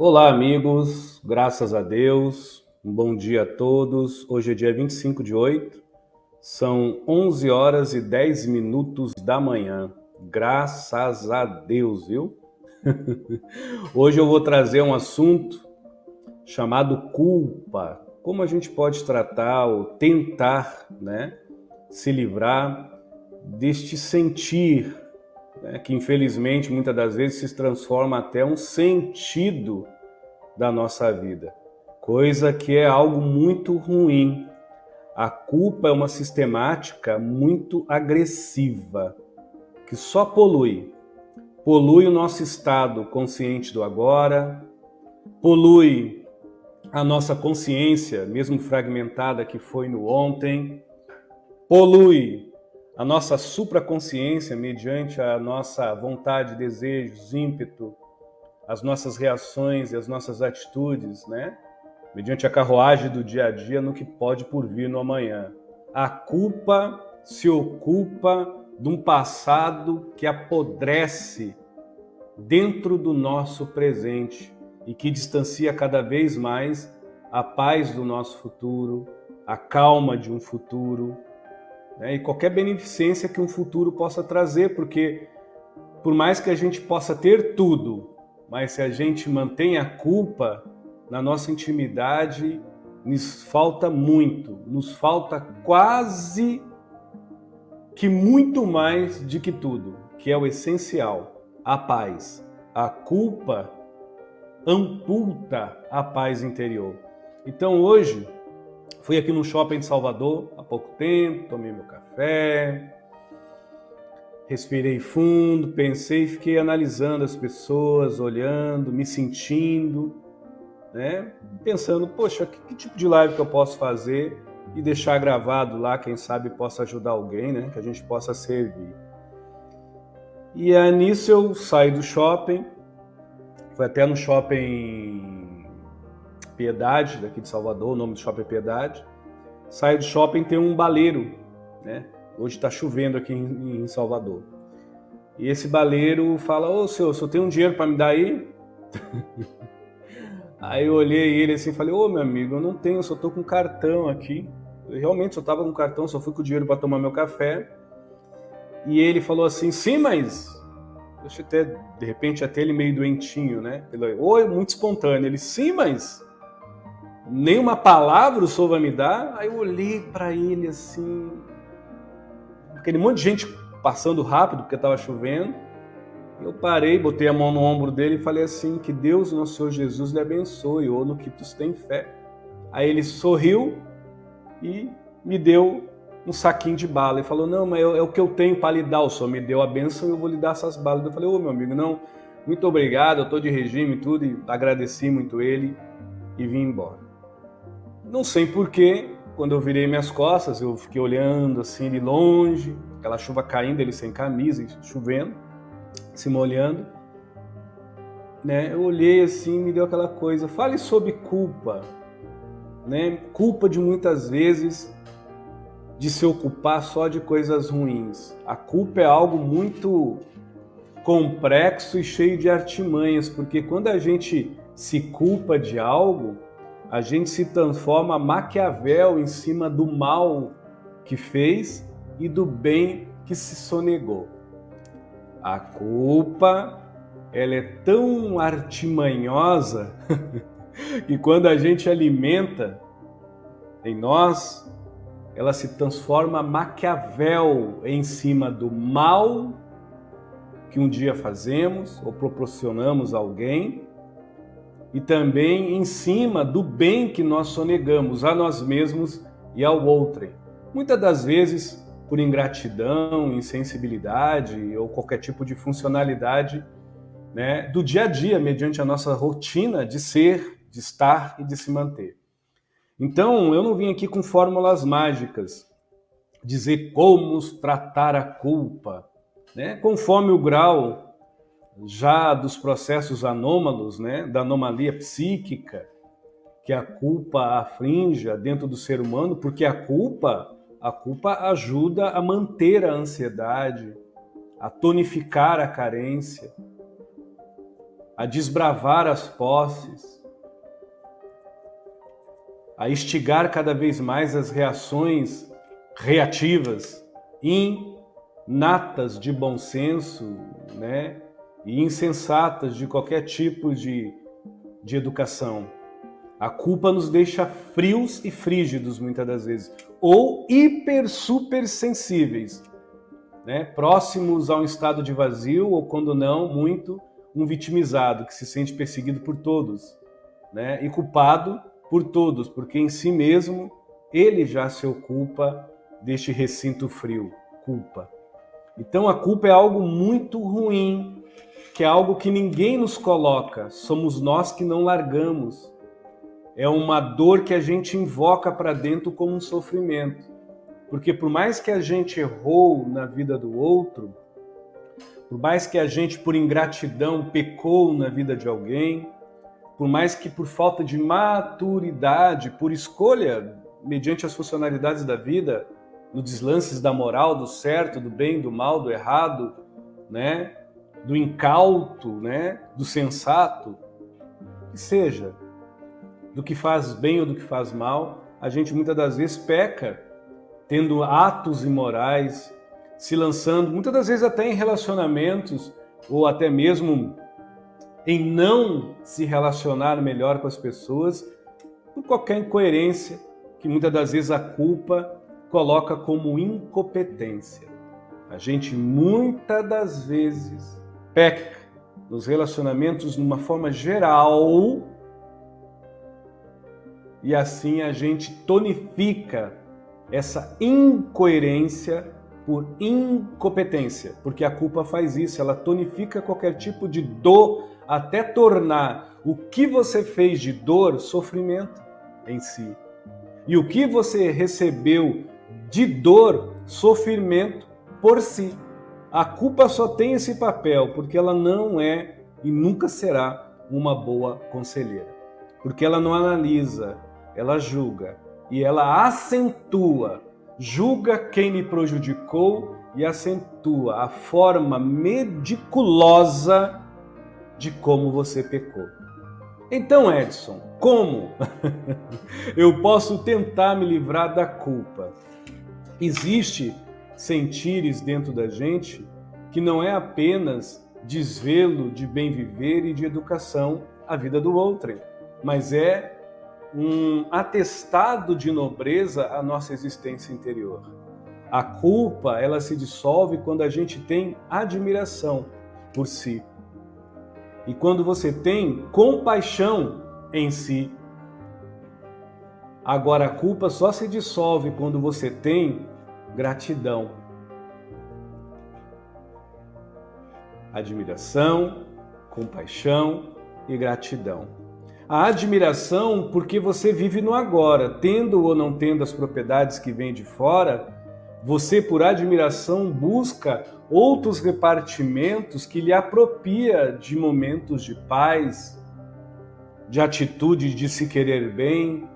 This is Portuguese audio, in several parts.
Olá, amigos, graças a Deus, um bom dia a todos. Hoje é dia 25/8, são 11 horas e 10 minutos da manhã. Graças a Deus, viu? Hoje eu vou trazer um assunto chamado culpa. Como a gente pode tratar ou tentar, se livrar deste sentir, que infelizmente muitas das vezes se transforma até um sentido da nossa vida, coisa que é algo muito ruim. A culpa é uma sistemática muito agressiva, que só polui. Polui o nosso estado consciente do agora, polui a nossa consciência, mesmo fragmentada, que foi no ontem, polui a nossa supraconsciência mediante a nossa vontade, desejos, ímpeto, as nossas reações e as nossas atitudes, mediante a carruagem do dia a dia no que pode por vir no amanhã. A culpa se ocupa de um passado que apodrece dentro do nosso presente e que distancia cada vez mais a paz do nosso futuro, a calma de um futuro, e qualquer beneficência que um futuro possa trazer, porque por mais que a gente possa ter tudo, mas se a gente mantém a culpa na nossa intimidade, nos falta muito, nos falta quase que muito mais de que tudo, que é o essencial, a paz. A culpa ampulta a paz interior. Então hoje, fui aqui no shopping de Salvador há pouco tempo, tomei meu café, respirei fundo, pensei e fiquei analisando as pessoas, olhando, me sentindo, pensando, poxa, que tipo de live que eu posso fazer e deixar gravado lá, quem sabe possa ajudar alguém, que a gente possa servir. E nisso eu saí do shopping, fui até no shopping Piedade, daqui de Salvador, o nome do shopping é Piedade. Saí do shopping, tem um baleiro, Hoje está chovendo aqui em Salvador. E esse baleiro fala, ô senhor tem um dinheiro para me dar aí? Aí eu olhei ele assim e falei, ô meu amigo, eu não tenho, eu só tô com cartão aqui. Eu realmente só tava com cartão, só fui com o dinheiro para tomar meu café. E ele falou assim, sim, mas... Eu achei até, de repente, até ele meio doentinho, Ele, oi, muito espontâneo. Ele, sim, mas... nenhuma palavra o senhor vai me dar? Aí eu olhei para ele assim... aquele monte de gente passando rápido, porque estava chovendo. Eu parei, botei a mão no ombro dele e falei assim, que Deus, nosso Senhor Jesus, lhe abençoe, ou no que tu tem fé. Aí ele sorriu e me deu um saquinho de bala. Ele falou, não, mas é o que eu tenho para lhe dar, o Senhor me deu a bênção e eu vou lhe dar essas balas. Eu falei, ô meu amigo, não, muito obrigado, eu estou de regime e tudo, e agradeci muito ele e vim embora. Não sei porquê, quando eu virei minhas costas, eu fiquei olhando assim de longe, aquela chuva caindo, ele sem camisa, chovendo, se molhando, Eu olhei assim, me deu aquela coisa, fale sobre culpa, Culpa de muitas vezes de se ocupar só de coisas ruins. A culpa é algo muito complexo e cheio de artimanhas, porque quando a gente se culpa de algo, a gente se transforma Maquiavel em cima do mal que fez e do bem que se sonegou. A culpa, ela é tão artimanhosa que quando a gente alimenta em nós, ela se transforma Maquiavel em cima do mal que um dia fazemos ou proporcionamos a alguém e também em cima do bem que nós sonegamos a nós mesmos e ao outrem. Muitas das vezes por ingratidão, insensibilidade ou qualquer tipo de funcionalidade do dia a dia, mediante a nossa rotina de ser, de estar e de se manter. Então, eu não vim aqui com fórmulas mágicas, dizer como tratar a culpa, conforme o grau já dos processos anômalos, da anomalia psíquica que a culpa afrinja dentro do ser humano, porque a culpa ajuda a manter a ansiedade, a tonificar a carência. a desbravar as posses, a instigar cada vez mais as reações reativas, inatas de bom senso, né? E insensatas de qualquer tipo de educação. A culpa nos deixa frios e frígidos muitas das vezes, ou hiper super sensíveis, né? Próximos a um estado de vazio, ou quando não, muito um vitimizado que se sente perseguido por todos, né? E culpado por todos, porque em si mesmo ele já se ocupa deste recinto frio, culpa. Então a culpa é algo muito ruim, que é algo que ninguém nos coloca, somos nós que não largamos. É uma dor que a gente invoca para dentro como um sofrimento. Porque por mais que a gente errou na vida do outro, por mais que a gente, por ingratidão, pecou na vida de alguém, por mais que por falta de maturidade, por escolha, mediante as funcionalidades da vida, no deslances da moral, do certo, do bem, do mal, do errado, né? Do incauto, né? Do sensato, que seja, do que faz bem ou do que faz mal, a gente muitas das vezes peca, tendo atos imorais, se lançando, muitas das vezes até em relacionamentos, ou até mesmo em não se relacionar melhor com as pessoas, por qualquer incoerência, que muitas das vezes a culpa coloca como incompetência. A gente muitas das vezes peca nos relacionamentos de uma forma geral e assim a gente tonifica essa incoerência por incompetência, porque a culpa faz isso, ela tonifica qualquer tipo de dor até tornar o que você fez de dor sofrimento em si. E o que você recebeu de dor, sofrimento por si. A culpa só tem esse papel porque ela não é e nunca será uma boa conselheira. Porque ela não analisa, ela julga e ela acentua, julga quem lhe prejudicou e acentua a forma meticulosa de como você pecou. Então, Edson, como eu posso tentar me livrar da culpa? Existe sentires dentro da gente que não é apenas desvelo de bem viver e de educação à vida do outro, mas é um atestado de nobreza à nossa existência interior. A culpa, ela se dissolve quando a gente tem admiração por si. E quando você tem compaixão em si. Agora, a culpa só se dissolve quando você tem gratidão. Admiração, compaixão e gratidão. A admiração porque você vive no agora, tendo ou não tendo as propriedades que vêm de fora, você por admiração busca outros repartimentos que lhe apropria de momentos de paz, de atitude de se querer bem,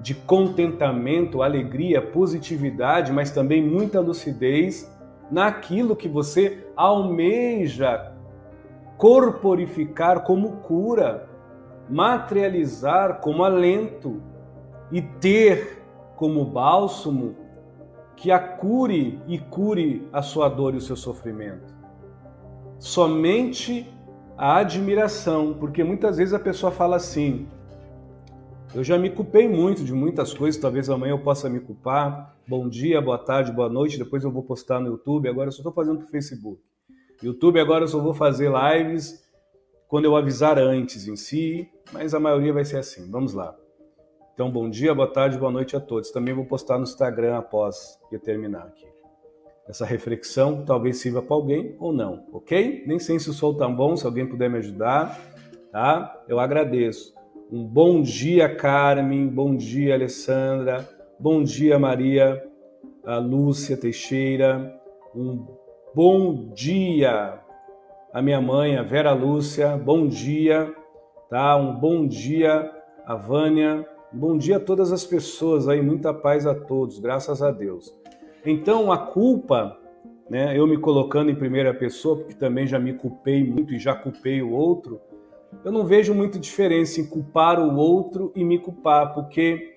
de contentamento, alegria, positividade, mas também muita lucidez naquilo que você almeja corporificar como cura, materializar como alento e ter como bálsamo que a cure e cure a sua dor e o seu sofrimento. Somente a admiração, porque muitas vezes a pessoa fala assim: eu já me culpei muito de muitas coisas, talvez amanhã eu possa me culpar. Bom dia, boa tarde, boa noite, depois eu vou postar no YouTube, agora eu só estou fazendo para o Facebook. YouTube agora eu só vou fazer lives quando eu avisar antes em si, mas a maioria vai ser assim. Vamos lá. Então, bom dia, boa tarde, boa noite a todos. Também vou postar no Instagram após eu terminar aqui. Essa reflexão talvez sirva para alguém ou não, ok? Nem sei se o som tá bom, se alguém puder me ajudar, tá? Eu agradeço. Um bom dia, Carmen, bom dia, Alessandra, bom dia, Maria, a Lúcia Teixeira, um bom dia, a minha mãe, a Vera Lúcia, bom dia, tá? Um bom dia, a Vânia, bom dia a todas as pessoas aí, muita paz a todos, graças a Deus. Então, a culpa, né, eu me colocando em primeira pessoa, porque também já me culpei muito e já culpei o outro, eu não vejo muita diferença em culpar o outro e me culpar, porque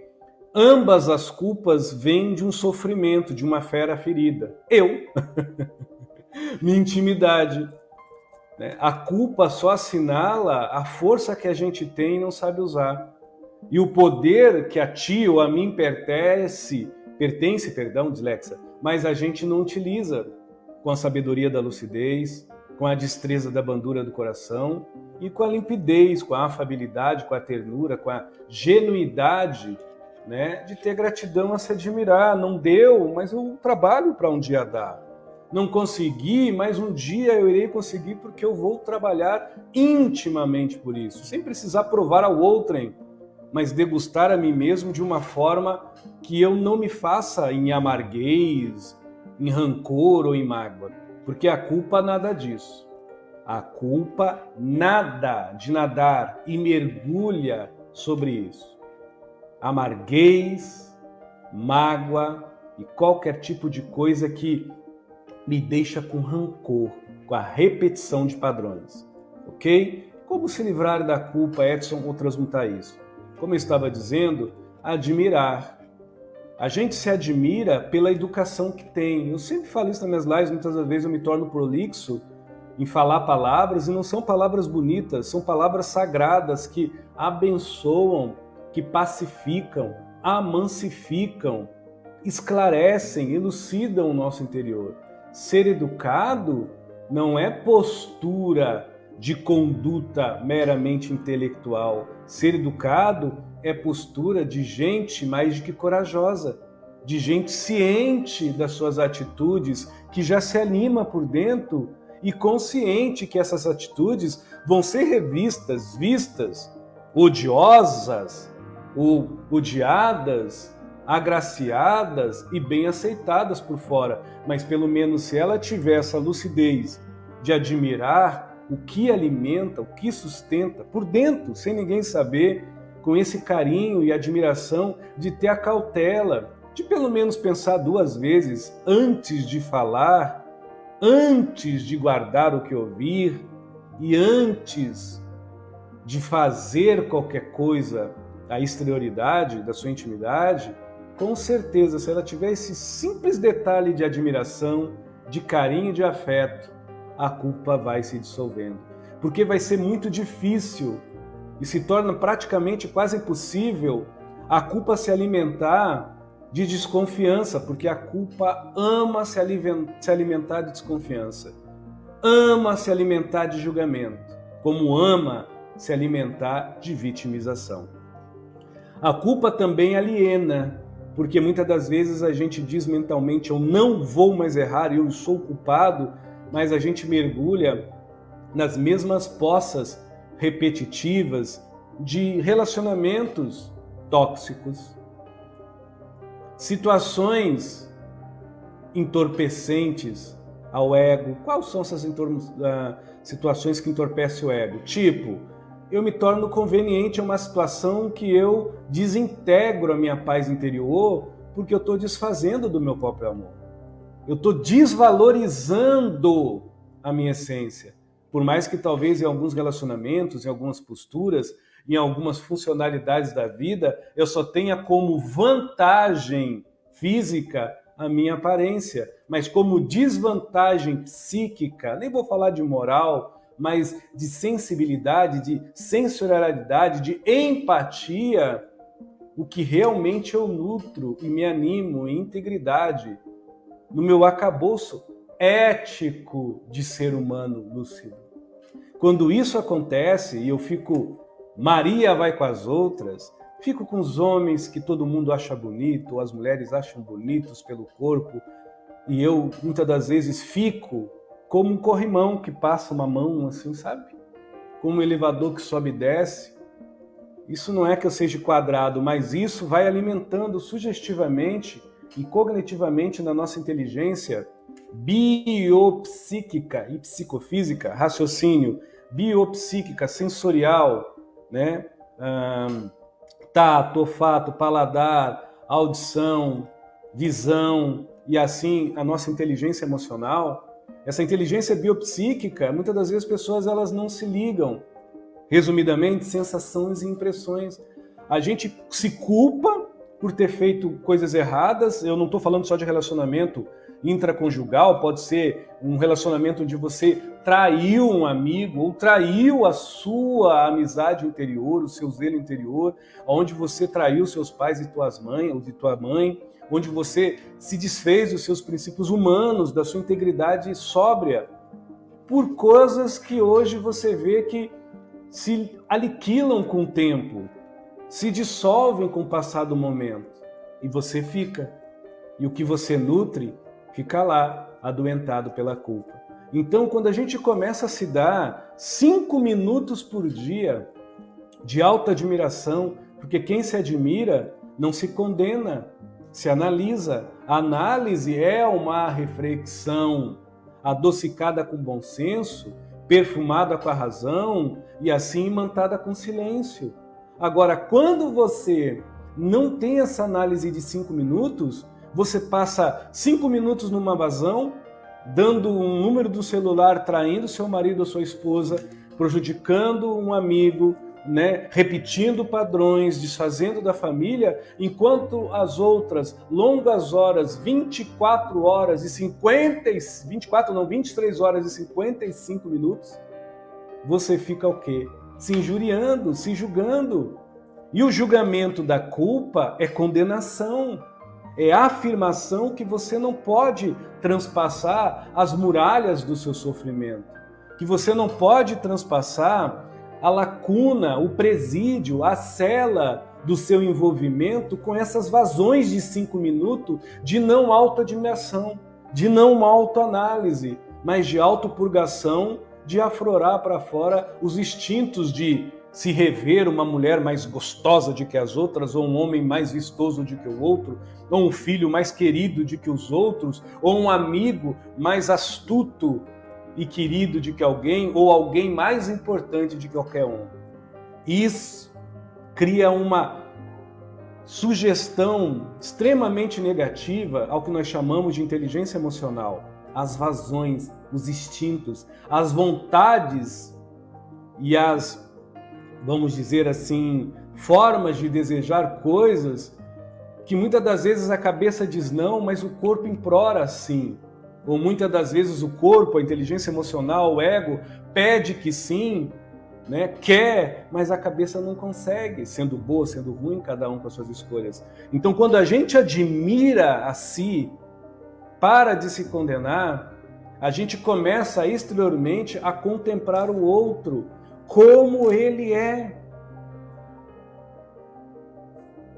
ambas as culpas vêm de um sofrimento, de uma fera ferida. Minha intimidade. Né? A culpa só assinala a força que a gente tem e não sabe usar. E o poder que a ti ou a mim pertence, dislexia, mas a gente não utiliza com a sabedoria da lucidez, com a destreza da bandura do coração e com a limpidez, com a afabilidade, com a ternura, com a genuidade, né, de ter gratidão a se admirar. Não deu, mas eu trabalho para um dia dar. Não consegui, mas um dia eu irei conseguir porque eu vou trabalhar intimamente por isso, sem precisar provar ao outrem, mas degustar a mim mesmo de uma forma que eu não me faça em amarguez, em rancor ou em mágoa. Porque a culpa nada disso. A culpa nada de nadar e mergulha sobre isso. Amarguez, mágoa e qualquer tipo de coisa que me deixa com rancor, com a repetição de padrões. Ok? Como se livrar da culpa, Edson, ou transmutar isso? Como eu estava dizendo, admirar. A gente se admira pela educação que tem. Eu sempre falo isso nas minhas lives, muitas vezes eu me torno prolixo em falar palavras, e não são palavras bonitas, são palavras sagradas que abençoam, que pacificam, amancificam, esclarecem, elucidam o nosso interior. Ser educado não é postura de conduta meramente intelectual. Ser educado é postura de gente mais do que corajosa, de gente ciente das suas atitudes, que já se anima por dentro e consciente que essas atitudes vão ser revistas, vistas, odiosas ou odiadas, agraciadas e bem aceitadas por fora. Mas pelo menos se ela tiver essa lucidez de admirar o que alimenta, o que sustenta, por dentro, sem ninguém saber, com esse carinho e admiração, de ter a cautela, de pelo menos pensar duas vezes antes de falar, antes de guardar o que ouvir e antes de fazer qualquer coisa à exterioridade da sua intimidade, com certeza, se ela tiver esse simples detalhe de admiração, de carinho e de afeto, a culpa vai se dissolvendo. Porque vai ser muito difícil e se torna praticamente quase impossível a culpa se alimentar de desconfiança, porque a culpa ama se alimentar de desconfiança, ama se alimentar de julgamento, como ama se alimentar de vitimização. A culpa também aliena, porque muitas das vezes a gente diz mentalmente, eu não vou mais errar, eu sou culpado, mas a gente mergulha nas mesmas poças repetitivas de relacionamentos tóxicos, situações entorpecentes ao ego. Quais são essas situações que entorpecem o ego? Tipo, eu me torno conveniente em uma situação que eu desintegro a minha paz interior porque eu estou desfazendo do meu próprio amor. Eu estou desvalorizando a minha essência. Por mais que talvez em alguns relacionamentos, em algumas posturas, em algumas funcionalidades da vida, eu só tenha como vantagem física a minha aparência, mas como desvantagem psíquica, nem vou falar de moral, mas de sensibilidade, de sensorialidade, de empatia, o que realmente eu nutro e me animo em integridade, no meu arcabouço ético de ser humano lúcido. Quando isso acontece e eu fico, Maria vai com as outras, fico com os homens que todo mundo acha bonito, ou as mulheres acham bonitos pelo corpo, e eu muitas das vezes fico como um corrimão que passa uma mão assim, sabe? Como um elevador que sobe e desce. Isso não é que eu seja quadrado, mas isso vai alimentando sugestivamente e cognitivamente na nossa inteligência biopsíquica e psicofísica, raciocínio, biopsíquica, sensorial, né? Tato, olfato, paladar, audição, visão e assim a nossa inteligência emocional. Essa inteligência biopsíquica, muitas das vezes as pessoas elas não se ligam, Resumidamente, sensações e impressões. A gente se culpa por ter feito coisas erradas. Eu não estou falando só de relacionamento intraconjugal, pode ser um relacionamento onde você traiu um amigo ou traiu a sua amizade interior, o seu zelo interior, onde você traiu seus pais e tuas mães, ou de tua mãe, onde você se desfez dos seus princípios humanos, da sua integridade sóbria, por coisas que hoje você vê que se aniquilam com o tempo, se dissolvem com o passar do momento, e você fica. E o que você nutre fica lá, adoentado pela culpa. Então, quando a gente começa a se dar 5 minutos por dia de alta admiração, porque quem se admira não se condena, se analisa. A análise é uma reflexão adocicada com bom senso, perfumada com a razão e assim imantada com silêncio. Agora, quando você não tem essa análise de 5 minutos, você passa 5 minutos numa vazão, dando um número do celular, traindo seu marido ou sua esposa, prejudicando um amigo, né? Repetindo padrões, desfazendo da família, enquanto as outras longas horas, 23 horas e 55 minutos, você fica o quê? Se injuriando, se julgando. E o julgamento da culpa é condenação. É a afirmação que você não pode transpassar as muralhas do seu sofrimento, que você não pode transpassar a lacuna, o presídio, a cela do seu envolvimento com essas vazões de 5 minutos de não autoadmiração, de não autoanálise, mas de autopurgação, de aflorar para fora os instintos de se rever uma mulher mais gostosa do que as outras, ou um homem mais vistoso do que o outro, ou um filho mais querido do que os outros, ou um amigo mais astuto e querido do que alguém, ou alguém mais importante do que qualquer um. Isso cria uma sugestão extremamente negativa ao que nós chamamos de inteligência emocional. As vazões, os instintos, as vontades e as, vamos dizer assim, formas de desejar coisas que muitas das vezes a cabeça diz não, mas o corpo implora sim. Ou muitas das vezes o corpo, a inteligência emocional, o ego, pede que sim, né? Quer, mas a cabeça não consegue, sendo boa, sendo ruim, cada um com as suas escolhas. Então, quando a gente admira a si, para de se condenar, a gente começa exteriormente a contemplar o outro como ele é.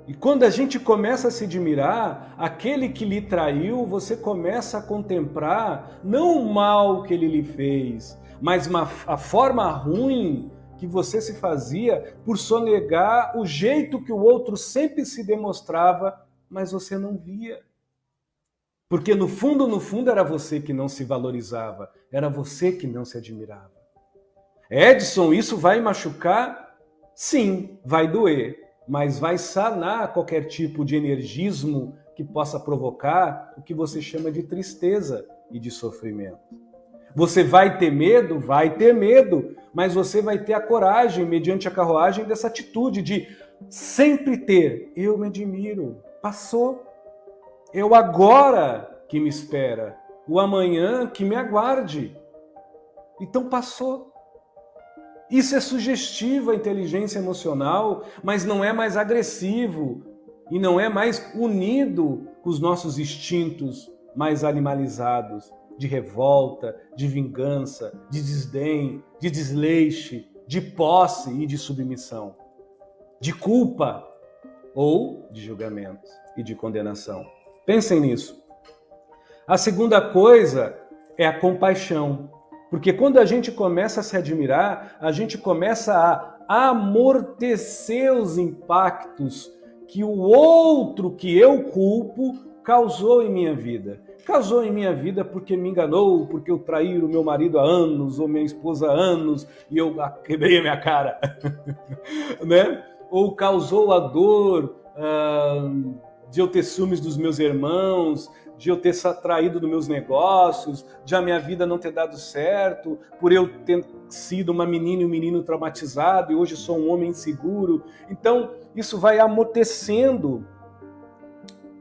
E quando a gente começa a se admirar, aquele que lhe traiu, você começa a contemplar não o mal que ele lhe fez, mas a forma ruim que você se fazia por sonegar o jeito que o outro sempre se demonstrava, mas você não via. Porque no fundo era você que não se valorizava, era você que não se admirava. Edson, isso vai machucar? Sim, vai doer. Mas vai sanar qualquer tipo de energismo que possa provocar o que você chama de tristeza e de sofrimento. Você vai ter medo? Vai ter medo, mas você vai ter a coragem, mediante a carruagem, dessa atitude de sempre ter. Eu me admiro, passou. É o agora que me espera, o amanhã que me aguarde. Então passou. Isso é sugestivo à inteligência emocional, mas não é mais agressivo e não é mais unido com os nossos instintos mais animalizados, de revolta, de vingança, de desdém, de desleixo, de posse e de submissão, de culpa ou de julgamento e de condenação. Pensem nisso. A segunda coisa é a compaixão. Porque quando a gente começa a se admirar, a gente começa a amortecer os impactos que o outro que eu culpo causou em minha vida. Causou em minha vida porque me enganou, porque eu traí o meu marido há anos, ou minha esposa há anos, e eu quebrei a minha cara. Né? Ou causou a dor de eu ter ciúmes dos meus irmãos, de eu ter traído nos meus negócios, de a minha vida não ter dado certo, por eu ter sido uma menina e um menino traumatizado e hoje sou um homem inseguro. Então, isso vai amortecendo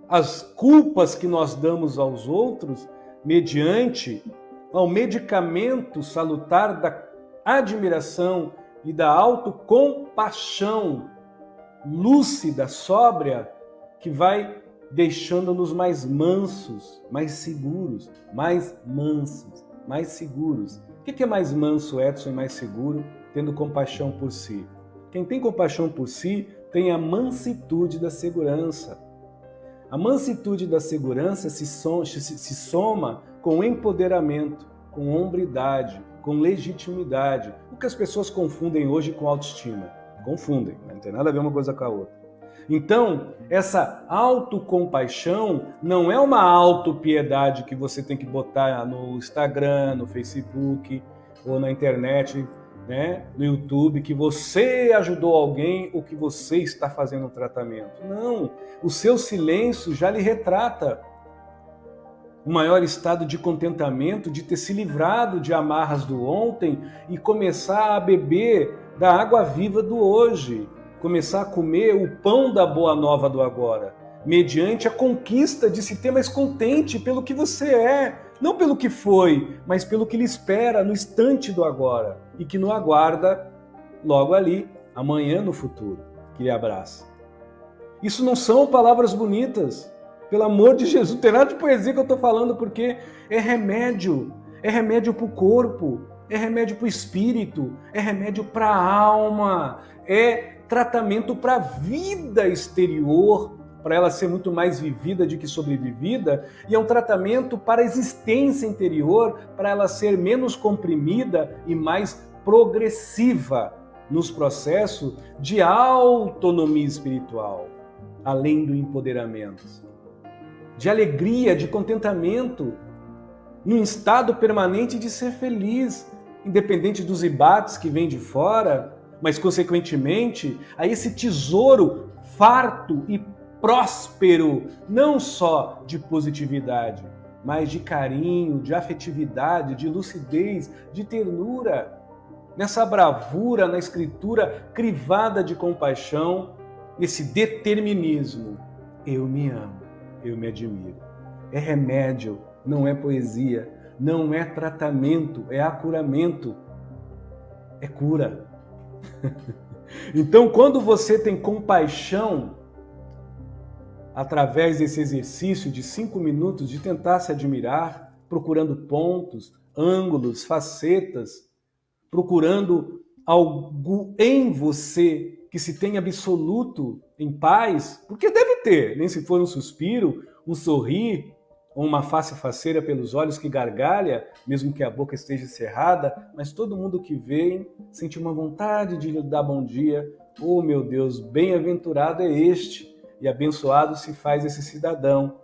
as culpas que nós damos aos outros mediante ao medicamento salutar da admiração e da autocompaixão lúcida, sóbria, que vai deixando-nos mais mansos, mais seguros, mais mansos, mais seguros. O que é mais manso, Edson, e mais seguro? Tendo compaixão por si. Quem tem compaixão por si tem a mansitude da segurança. A mansitude da segurança se soma com empoderamento, com hombridade, com legitimidade. O que as pessoas confundem hoje com autoestima. Confundem, não tem nada a ver uma coisa com a outra. Então, essa autocompaixão não é uma autopiedade que você tem que botar no Instagram, no Facebook ou na internet, né, no YouTube, que você ajudou alguém ou que você está fazendo um tratamento. Não, o seu silêncio já lhe retrata o maior estado de contentamento, de ter se livrado de amarras do ontem e começar a beber da água viva do hoje, começar a comer o pão da boa nova do agora, mediante a conquista de se ter mais contente pelo que você é, não pelo que foi, mas pelo que lhe espera no instante do agora e que não aguarda logo ali, amanhã no futuro, que lhe abraça. Isso não são palavras bonitas, pelo amor de Jesus, não tem nada de poesia que eu estou falando, porque é remédio para o corpo, é remédio para o espírito, é remédio para a alma, é tratamento para a vida exterior, para ela ser muito mais vivida do que sobrevivida, e é um tratamento para a existência interior, para ela ser menos comprimida e mais progressiva nos processos de autonomia espiritual, além do empoderamento, de alegria, de contentamento, num estado permanente de ser feliz, independente dos embates que vêm de fora, mas, consequentemente, a esse tesouro farto e próspero, não só de positividade, mas de carinho, de afetividade, de lucidez, de ternura, nessa bravura, na escritura crivada de compaixão, esse determinismo. Eu me amo, eu me admiro. É remédio, não é poesia, não é tratamento, é acuramento, é cura. Então, quando você tem compaixão, através desse exercício de 5 minutos de tentar se admirar, procurando pontos, ângulos, facetas, procurando algo em você que se tem absoluto em paz, porque deve ter, nem se for um suspiro, um sorrir, ou uma face faceira pelos olhos que gargalha, mesmo que a boca esteja cerrada, mas todo mundo que vem sente uma vontade de lhe dar bom dia. Oh, meu Deus, bem-aventurado é este, e abençoado se faz esse cidadão,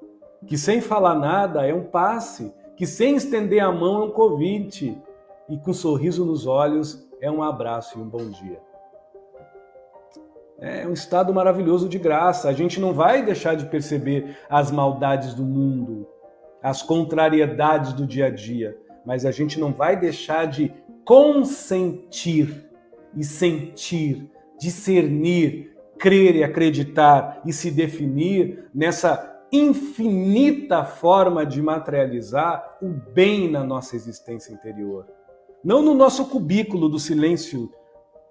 que sem falar nada é um passe, que sem estender a mão é um convite, e com um sorriso nos olhos é um abraço e um bom dia. É um estado maravilhoso de graça. A gente não vai deixar de perceber as maldades do mundo, as contrariedades do dia a dia, mas a gente não vai deixar de consentir e sentir, discernir, crer e acreditar e se definir nessa infinita forma de materializar o bem na nossa existência interior. Não no nosso cubículo do silêncio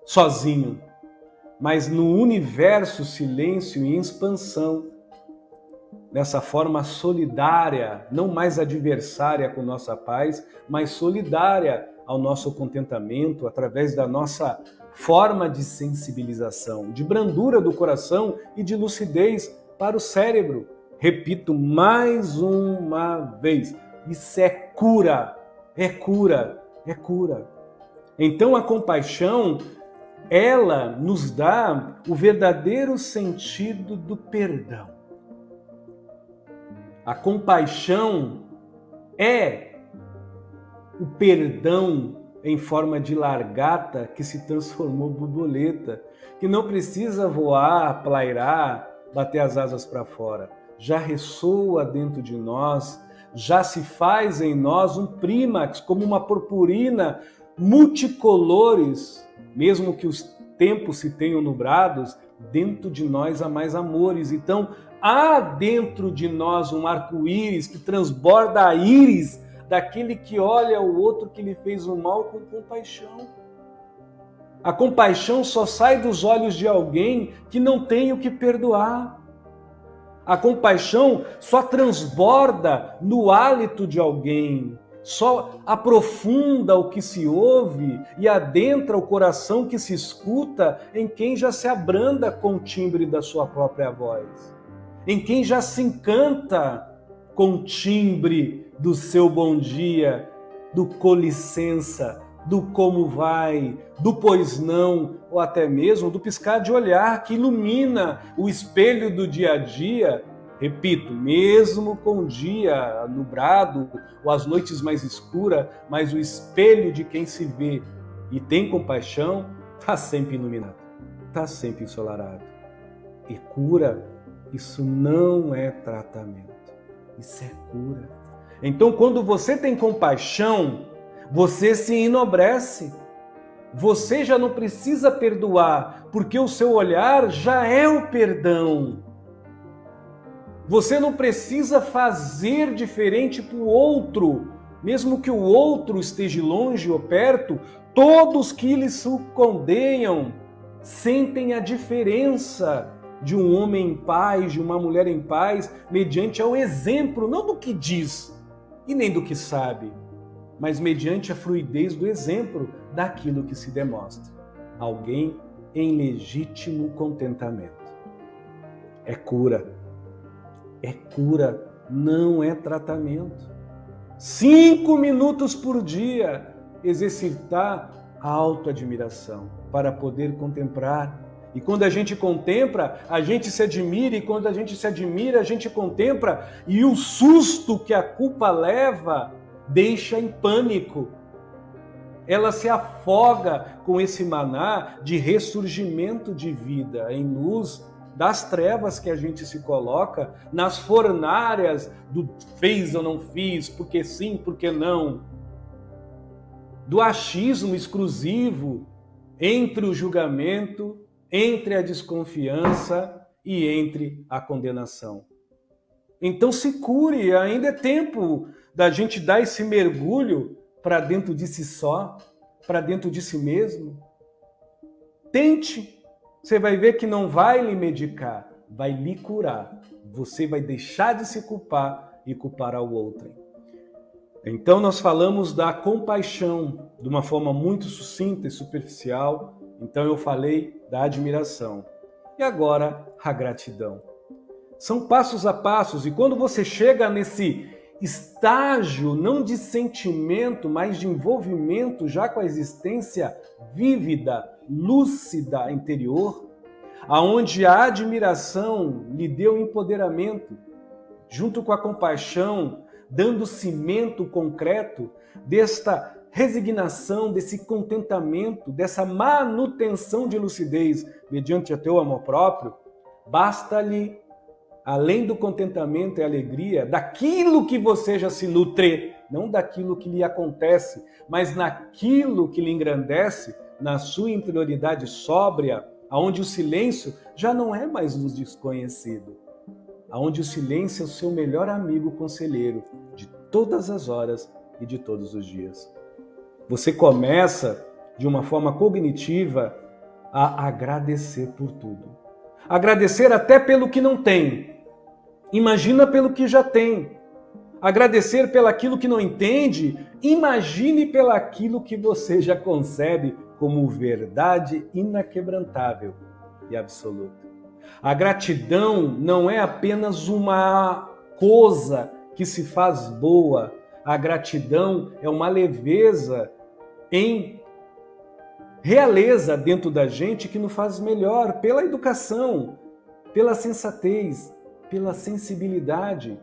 sozinho, mas no universo silêncio e expansão, nessa forma solidária, não mais adversária com nossa paz, mas solidária ao nosso contentamento, através da nossa forma de sensibilização, de brandura do coração e de lucidez para o cérebro. Repito mais uma vez, isso é cura, é cura, é cura. Então a compaixão, ela nos dá o verdadeiro sentido do perdão. A compaixão é o perdão em forma de largata que se transformou em borboleta, que não precisa voar, plairar, bater as asas para fora. já ressoa dentro de nós, já se faz em nós um prímax, como uma purpurina multicolores, mesmo que os tempos se tenham nubrados, dentro de nós há mais amores. Então, há dentro de nós um arco-íris que transborda a íris daquele que olha o outro que lhe fez o mal com compaixão. A compaixão só sai dos olhos de alguém que não tem o que perdoar. A compaixão só transborda no hálito de alguém, só aprofunda o que se ouve e adentra o coração que se escuta em quem já se abranda com o timbre da sua própria voz, em quem já se encanta com o timbre do seu bom dia, do com licença, do como vai, do pois não, ou até mesmo do piscar de olhar que ilumina o espelho do dia a dia. Repito, mesmo com o dia nublado ou as noites mais escuras, mas o espelho de quem se vê e tem compaixão está sempre iluminado, está sempre ensolarado. E cura, isso não é tratamento, isso é cura. Então, quando você tem compaixão, você se enobrece. Você já não precisa perdoar, porque o seu olhar já é o perdão. Você não precisa fazer diferente para o outro, mesmo que o outro esteja longe ou perto, todos que lhe circundeiam sentem a diferença de um homem em paz, de uma mulher em paz, mediante ao exemplo, não do que diz e nem do que sabe, mas mediante a fluidez do exemplo daquilo que se demonstra. Alguém em legítimo contentamento. É cura. É cura, não é tratamento. 5 minutos por dia, exercitar a autoadmiração para poder contemplar. E quando a gente contempla, a gente se admira, e quando a gente se admira, a gente contempla, e o susto que a culpa leva deixa em pânico. Ela se afoga com esse maná de ressurgimento de vida em luz das trevas que a gente se coloca, nas fornalhas do fez ou não fiz, porque sim, porque não, do achismo exclusivo entre o julgamento, entre a desconfiança e entre a condenação. Então se cure, ainda é tempo da gente dar esse mergulho para dentro de si só, para dentro de si mesmo. Tente. Você vai ver que não vai lhe medicar, vai lhe curar. Você vai deixar de se culpar e culpar ao outro. Então nós falamos da compaixão de uma forma muito sucinta e superficial. Então eu falei da admiração. E agora a gratidão. São passos a passos, e quando você chega nesse estágio não de sentimento, mas de envolvimento já com a existência vívida, lúcida interior, aonde a admiração lhe deu empoderamento, junto com a compaixão, dando cimento concreto desta resignação, desse contentamento, dessa manutenção de lucidez mediante o teu amor próprio, basta-lhe, além do contentamento e alegria, daquilo que você já se nutre, não daquilo que lhe acontece, mas naquilo que lhe engrandece, na sua interioridade sóbria, aonde o silêncio já não é mais um desconhecido, aonde o silêncio é o seu melhor amigo conselheiro de todas as horas e de todos os dias. Você começa, de uma forma cognitiva, a agradecer por tudo. Agradecer até pelo que não tem. Imagina pelo que já tem. Agradecer pelaquilo que não entende. Imagine pelaquilo que você já concebe como verdade inaquebrantável e absoluta. A gratidão não é apenas uma coisa que se faz boa. A gratidão é uma leveza em realeza dentro da gente que nos faz melhor pela educação, pela sensatez, pela sensibilidade,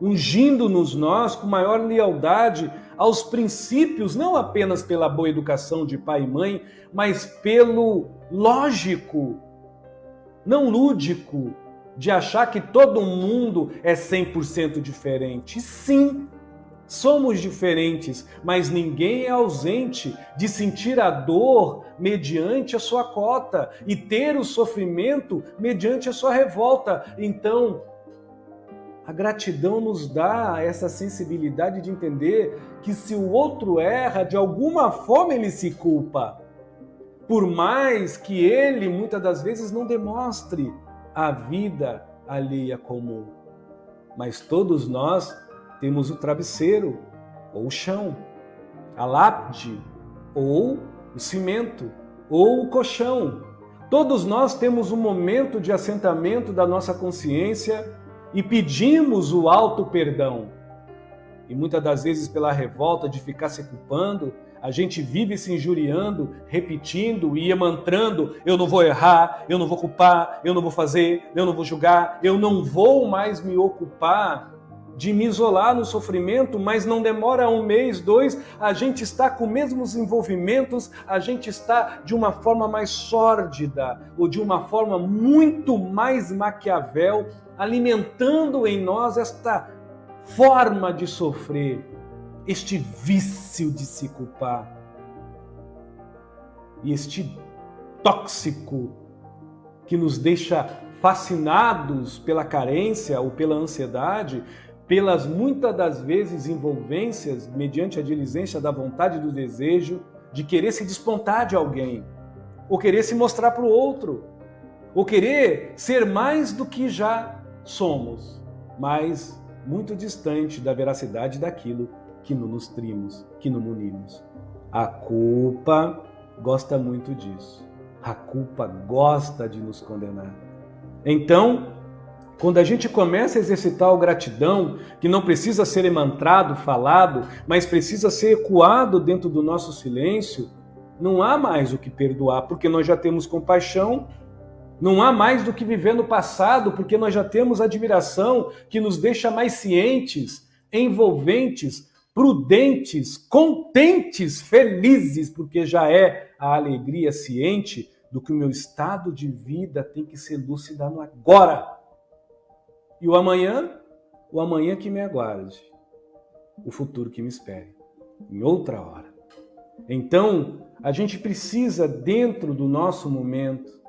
ungindo-nos nós com maior lealdade aos princípios, não apenas pela boa educação de pai e mãe, mas pelo lógico, não lúdico, de achar que todo mundo é 100% diferente. Sim, somos diferentes, mas ninguém é ausente de sentir a dor mediante a sua cota e ter o sofrimento mediante a sua revolta. Então, a gratidão nos dá essa sensibilidade de entender que se o outro erra, de alguma forma ele se culpa. Por mais que ele, muitas das vezes, não demonstre a vida alheia comum. Mas todos nós temos o travesseiro, ou o chão, a lápide, ou o cimento, ou o colchão. Todos nós temos um momento de assentamento da nossa consciência e pedimos o auto-perdão. E muitas das vezes, pela revolta de ficar se culpando, a gente vive se injuriando, repetindo e mantrando: eu não vou errar, eu não vou culpar, eu não vou fazer, eu não vou julgar, eu não vou mais me ocupar de me isolar no sofrimento. Mas não demora 1 mês, 2, a gente está com os mesmos envolvimentos, a gente está de uma forma mais sórdida ou de uma forma muito mais Maquiavel, alimentando em nós esta forma de sofrer, este vício de se culpar e este tóxico que nos deixa fascinados pela carência ou pela ansiedade, pelas muitas das vezes envolvências mediante a diligência da vontade e do desejo de querer se despontar de alguém, ou querer se mostrar para o outro, ou querer ser mais do que já somos, mas muito distante da veracidade daquilo que nos nutrimos, que nos munimos. A culpa gosta muito disso. A culpa gosta de nos condenar. Então, quando a gente começa a exercitar a gratidão, que não precisa ser emantrado, falado, mas precisa ser ecoado dentro do nosso silêncio, não há mais o que perdoar, porque nós já temos compaixão. Não há mais do que viver no passado, porque nós já temos admiração que nos deixa mais cientes, envolventes, prudentes, contentes, felizes, porque já é a alegria ciente do que o meu estado de vida tem que ser lúcido no agora. E o amanhã que me aguarde, o futuro que me espere, em outra hora. Então, a gente precisa, dentro do nosso momento,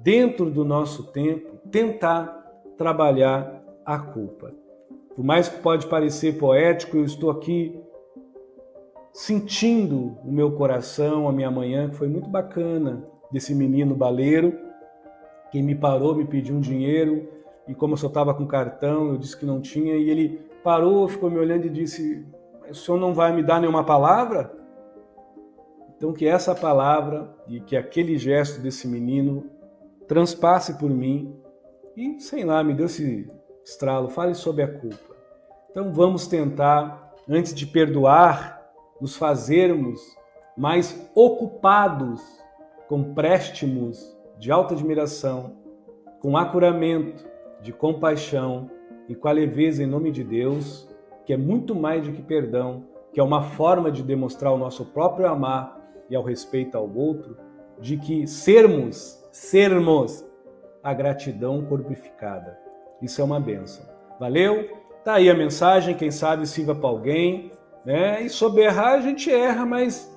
dentro do nosso tempo, tentar trabalhar a culpa. Por mais que pode parecer poético, eu estou aqui sentindo o meu coração, a minha manhã, que foi muito bacana, desse menino baleiro, que me parou, me pediu um dinheiro, e como eu só estava com cartão, eu disse que não tinha, e ele parou, ficou me olhando e disse: o senhor não vai me dar nenhuma palavra? Então que essa palavra e que aquele gesto desse menino transpasse por mim e, sei lá, me deu esse estralo, fale sobre a culpa. Então vamos tentar, antes de perdoar, nos fazermos mais ocupados com préstimos de alta admiração, com acuramento, de compaixão e com a leveza em nome de Deus, que é muito mais do que perdão, que é uma forma de demonstrar o nosso próprio amar e ao respeito ao outro, de que sermos a gratidão corporificada. Isso é uma bênção. Valeu? Tá aí a mensagem, quem sabe sirva para alguém, né? E sobre errar, a gente erra, mas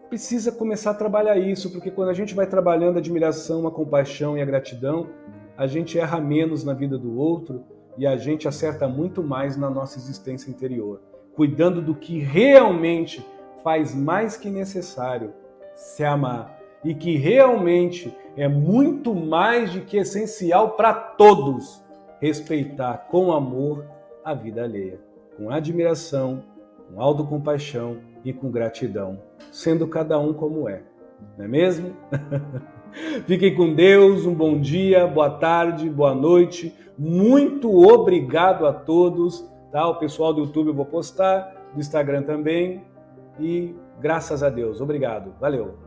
precisa começar a trabalhar isso, porque quando a gente vai trabalhando a admiração, a compaixão e a gratidão, a gente erra menos na vida do outro e a gente acerta muito mais na nossa existência interior, cuidando do que realmente faz mais que necessário se amar e que realmente é muito mais do que essencial para todos respeitar com amor a vida alheia, com admiração, com autocompaixão e com gratidão, sendo cada um como é, não é mesmo? Fiquem com Deus, um bom dia, boa tarde, boa noite, muito obrigado a todos, tá? O pessoal do YouTube eu vou postar, do Instagram também, e graças a Deus, obrigado, valeu!